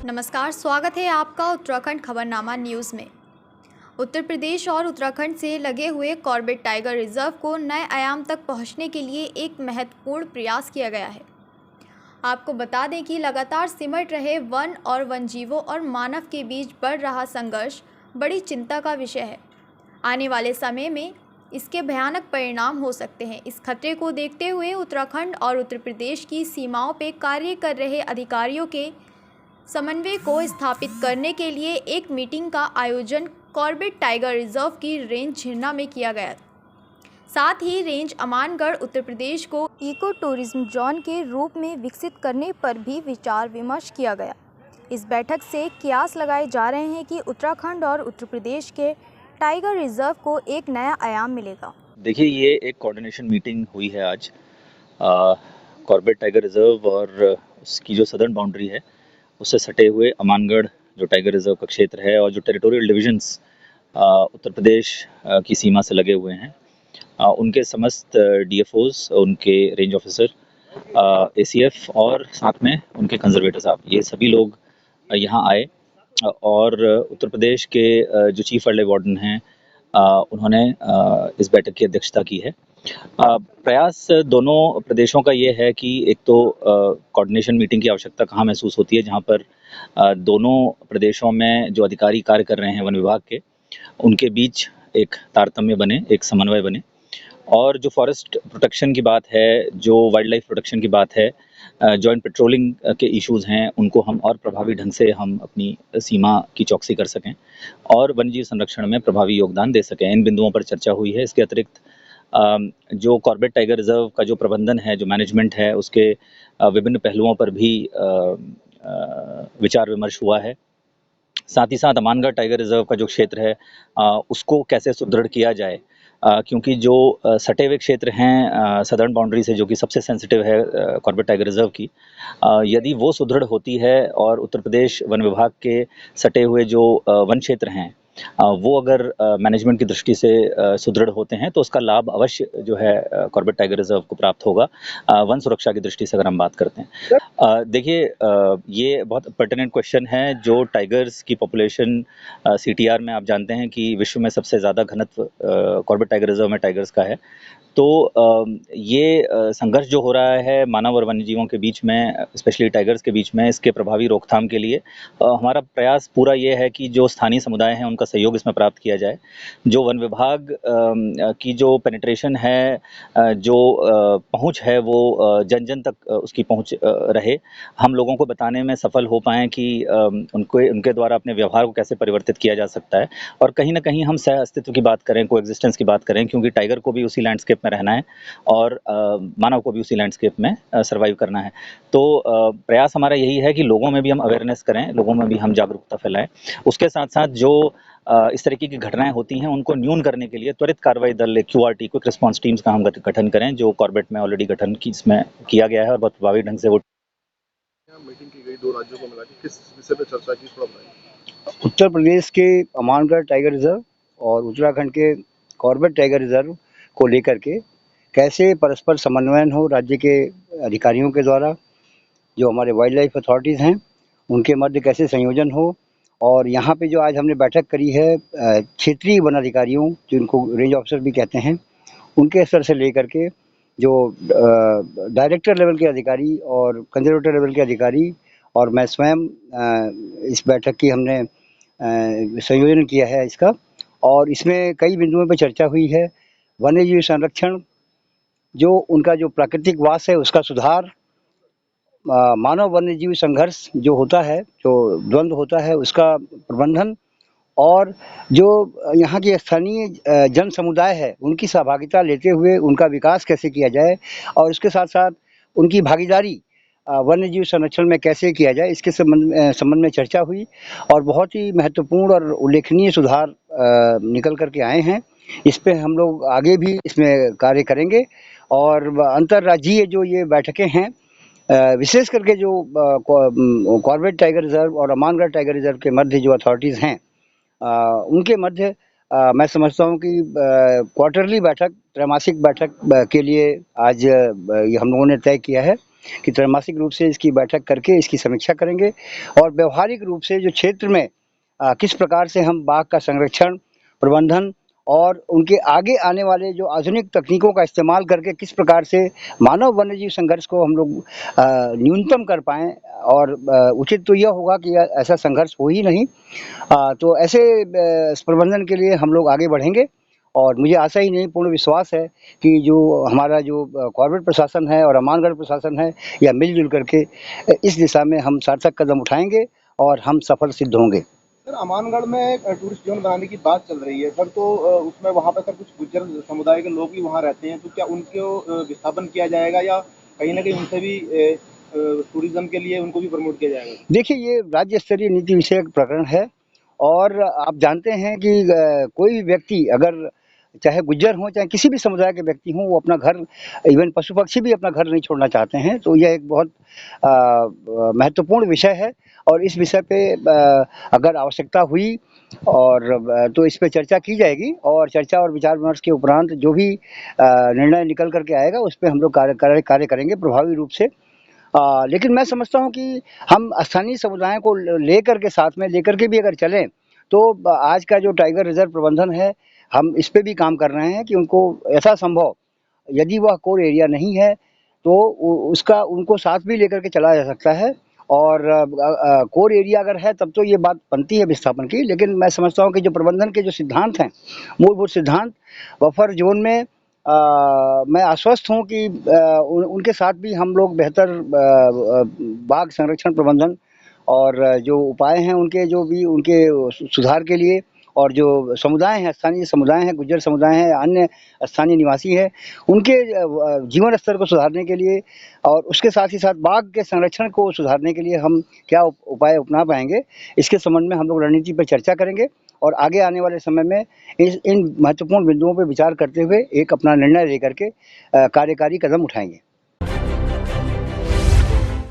नमस्कार, स्वागत है आपका उत्तराखंड खबरनामा न्यूज़ में। उत्तर प्रदेश और उत्तराखंड से लगे हुए कॉर्बेट टाइगर रिजर्व को नए आयाम तक पहुंचने के लिए एक महत्वपूर्ण प्रयास किया गया है। आपको बता दें कि लगातार सिमट रहे वन और वन्यजीवों और मानव के बीच बढ़ रहा संघर्ष बड़ी चिंता का विषय है। आने वाले समय में इसके भयानक परिणाम हो सकते हैं। इस खतरे को देखते हुए उत्तराखंड और उत्तर प्रदेश की सीमाओं पर कार्य कर रहे अधिकारियों के समन्वय को स्थापित करने के लिए एक मीटिंग का आयोजन कॉर्बेट टाइगर रिजर्व की रेंज झिरना में किया गया। साथ ही रेंज अमानगढ़ उत्तर प्रदेश को इको टूरिज्म जोन के रूप में विकसित करने पर भी विचार विमर्श किया गया। इस बैठक से कयास लगाए जा रहे हैं कि उत्तराखंड और उत्तर प्रदेश के टाइगर रिजर्व को एक नया आयाम मिलेगा। देखिए, ये एक कोऑर्डिनेशन मीटिंग हुई है आज कॉर्बेट टाइगर रिजर्व और उसकी जो सदर्न बाउंड्री है उससे सटे हुए अमानगढ़ जो टाइगर रिजर्व का क्षेत्र है और जो टेरिटोरियल डिविजन्स उत्तर प्रदेश की सीमा से लगे हुए हैं उनके समस्त डीएफओज, उनके रेंज ऑफिसर, एसीएफ और साथ में उनके कंजर्वेटर साहब, ये सभी लोग यहाँ आए और उत्तर प्रदेश के जो चीफ वाइल्ड लाइफ वार्डन हैं उन्होंने इस बैठक की अध्यक्षता की है। प्रयास दोनों प्रदेशों का ये है कि एक तो कोऑर्डिनेशन मीटिंग की आवश्यकता कहाँ महसूस होती है, जहाँ पर दोनों प्रदेशों में जो अधिकारी कार्य कर रहे हैं वन विभाग के, उनके बीच एक तारतम्य बने, एक समन्वय बने। और जो फॉरेस्ट प्रोटेक्शन की बात है, जो वाइल्ड लाइफ प्रोटेक्शन की बात है, जॉइंट पेट्रोलिंग के इश्यूज़ हैं, उनको हम और प्रभावी ढंग से हम अपनी सीमा की चौकसी कर सकें और वन्यजीव संरक्षण में प्रभावी योगदान दे सकें। इन बिंदुओं पर चर्चा हुई है। इसके अतिरिक्त जो कॉर्बेट टाइगर रिजर्व का जो प्रबंधन है, जो मैनेजमेंट है, उसके विभिन्न पहलुओं पर भी विचार विमर्श हुआ है। साथ ही साथ अमानगढ़ टाइगर रिजर्व का जो क्षेत्र है उसको कैसे सुदृढ़ किया जाए, क्योंकि जो सटे हुए क्षेत्र हैं सदर्न बाउंड्री से, जो कि सबसे सेंसिटिव है कॉर्बेट टाइगर रिजर्व की, यदि वो सुदृढ़ होती है और उत्तर प्रदेश वन विभाग के सटे हुए जो वन क्षेत्र हैं वो अगर मैनेजमेंट की दृष्टि से सुदृढ़ होते हैं तो उसका लाभ अवश्य जो है कॉर्बेट टाइगर रिजर्व को प्राप्त होगा। वन सुरक्षा की दृष्टि से अगर हम बात करते हैं, देखिए, ये बहुत पर्टिनेंट क्वेश्चन है। जो टाइगर्स की पॉपुलेशन सीटीआर में आप जानते हैं कि विश्व में सबसे ज़्यादा घनत्व कॉर्बेट टाइगर रिजर्व में टाइगर्स का है। तो ये संघर्ष जो हो रहा है मानव और वन्यजीवों के बीच में, स्पेशली टाइगर्स के बीच में, इसके प्रभावी रोकथाम के लिए हमारा प्रयास पूरा ये है कि जो स्थानीय समुदाय हैं उनका सहयोग इसमें प्राप्त किया जाए। जो वन विभाग की जो पेनिट्रेशन है, जो पहुंच है, वो जन जन तक उसकी पहुंच रहे, हम लोगों को बताने में सफल हो पाएँ कि उनके द्वारा अपने व्यवहार को कैसे परिवर्तित किया जा सकता है। और कहीं ना कहीं हम सह अस्तित्व की बात करें, कोएग्जिस्टेंस की बात करें, क्योंकि टाइगर को भी उसी लैंडस्केप में रहना है और मानव को भी उसी लैंडस्केप में सर्वाइव करना है। तो प्रयास हमारा यही है कि लोगों में भी हम अवेयरनेस करें, लोगों में भी हम जागरूकता फैलाएं। उसके साथ साथ जो इस तरीके की घटनाएं होती हैं उनको न्यून करने के लिए त्वरित कार्रवाई दल, क्यूआरटी, क्विक रिस्पांस टीम्स का हम गठन करें, जो कॉर्बेट में ऑलरेडी गठन की इसमें किया गया है और बहुत प्रभावी ढंग से वो मीटिंग की गई। दो राज्यों को मिला के किस विषय पर चर्चा की, थोड़ा बताइए। उत्तर प्रदेश के अमानगढ़ टाइगर रिजर्व और उत्तराखंड के कॉर्बेट टाइगर रिजर्व को लेकर के कैसे परस्पर समन्वयन हो राज्य के अधिकारियों के द्वारा, जो हमारे वाइल्ड लाइफ अथॉरिटीज़ हैं उनके मध्य कैसे संयोजन हो। और यहाँ पे जो आज हमने बैठक करी है क्षेत्रीय वन अधिकारियों, जिनको रेंज ऑफिसर भी कहते हैं, उनके स्तर से लेकर के जो डायरेक्टर लेवल के अधिकारी और कंजर्वेटर लेवल के अधिकारी और मैं स्वयं इस बैठक की हमने संयोजन किया है इसका। और इसमें कई बिंदुओं पर चर्चा हुई है। वन्यजीव संरक्षण, जो उनका जो प्राकृतिक वास है उसका सुधार, मानव वन्यजीव संघर्ष जो होता है, जो द्वंद्व होता है, उसका प्रबंधन, और जो यहाँ के स्थानीय जन समुदाय है उनकी सहभागिता लेते हुए उनका विकास कैसे किया जाए, और उसके साथ साथ उनकी भागीदारी वन्यजीव संरक्षण में कैसे किया जाए, इसके संबंध में चर्चा हुई। और बहुत ही महत्वपूर्ण और उल्लेखनीय सुधार निकल करके आए हैं। इस पे हम लोग आगे भी इसमें कार्य करेंगे। और अंतर्राज्यीय जो ये बैठकें हैं, विशेष करके जो कॉर्बेट टाइगर रिजर्व और अमानगढ़ टाइगर रिजर्व के मध्य जो अथॉरिटीज़ हैं उनके मध्य मैं समझता हूँ कि क्वार्टरली बैठक, त्रैमासिक बैठक के लिए आज ये हम लोगों ने तय किया है। कि त्रैमासिक रूप से इसकी बैठक करके इसकी समीक्षा करेंगे और व्यवहारिक रूप से जो क्षेत्र में किस प्रकार से हम बाघ का संरक्षण, प्रबंधन और उनके आगे आने वाले जो आधुनिक तकनीकों का इस्तेमाल करके किस प्रकार से मानव वन्यजीव संघर्ष को हम लोग न्यूनतम कर पाएँ और उचित तो यह होगा कि ऐसा संघर्ष हो ही नहीं। तो ऐसे प्रबंधन के लिए हम लोग आगे बढ़ेंगे और मुझे आशा ही नहीं पूर्ण विश्वास है कि जो हमारा जो कॉर्बेट प्रशासन है और अमानगढ़ प्रशासन है, या मिलजुल करके इस दिशा में हम सार्थक कदम उठाएँगे और हम सफल सिद्ध होंगे। सर, अमानगढ़ में टूरिस्ट जोन बनाने की बात चल रही है सर, तो उसमें वहाँ पर सर कुछ गुज्जर समुदाय के लोग भी वहाँ रहते हैं, तो क्या उनको विस्थापन किया जाएगा या कहीं न कहीं उनसे भी टूरिज्म के लिए उनको भी प्रमोट किया जाएगा? देखिए, ये राज्य स्तरीय नीति विषयक प्रकरण है और आप जानते हैं कि कोई भी व्यक्ति अगर चाहे गुज्जर हों, चाहे किसी भी समुदाय के व्यक्ति हों, वो अपना घर, इवन पशु-पक्षी भी अपना घर नहीं छोड़ना चाहते हैं। तो यह एक बहुत महत्वपूर्ण विषय है और इस विषय पे अगर आवश्यकता हुई और तो इस पे चर्चा की जाएगी और चर्चा और विचार-विमर्श के उपरांत जो भी निर्णय निकल कर के आएगा, उस पे हम लोग कार्य करेंगे प्रभावी रूप से। लेकिन मैं समझता हूँ कि हम स्थानीय समुदायों को लेकर के साथ में लेकर के भी अगर चलें, तो आज का जो टाइगर रिज़र्व प्रबंधन है, हम इस पे भी काम कर रहे हैं कि उनको यथासंभव, यदि वह कोर एरिया नहीं है, तो उसका उनको साथ भी लेकर के चला जा सकता है और कोर एरिया अगर है तब तो ये बात बनती है विस्थापन की। लेकिन मैं समझता हूँ कि जो प्रबंधन के जो सिद्धांत हैं, मूलभूत सिद्धांत, बफर ज़ोन में मैं आश्वस्त हूँ कि उनके साथ भी हम लोग बेहतर बाघ संरक्षण प्रबंधन और जो उपाय हैं उनके, जो भी उनके सुधार के लिए, और जो समुदाय हैं, स्थानीय समुदाय हैं, गुज्जर समुदाय हैं, अन्य स्थानीय निवासी हैं, उनके जीवन स्तर को सुधारने के लिए और उसके साथ ही साथ बाघ के संरक्षण को सुधारने के लिए हम क्या उपाय अपना पाएँगे, इसके संबंध में हम लोग रणनीति पर चर्चा करेंगे और आगे आने वाले समय में इन महत्वपूर्ण बिंदुओं पर विचार करते हुए एक अपना निर्णय लेकर के कार्यकारी कदम उठाएँगे।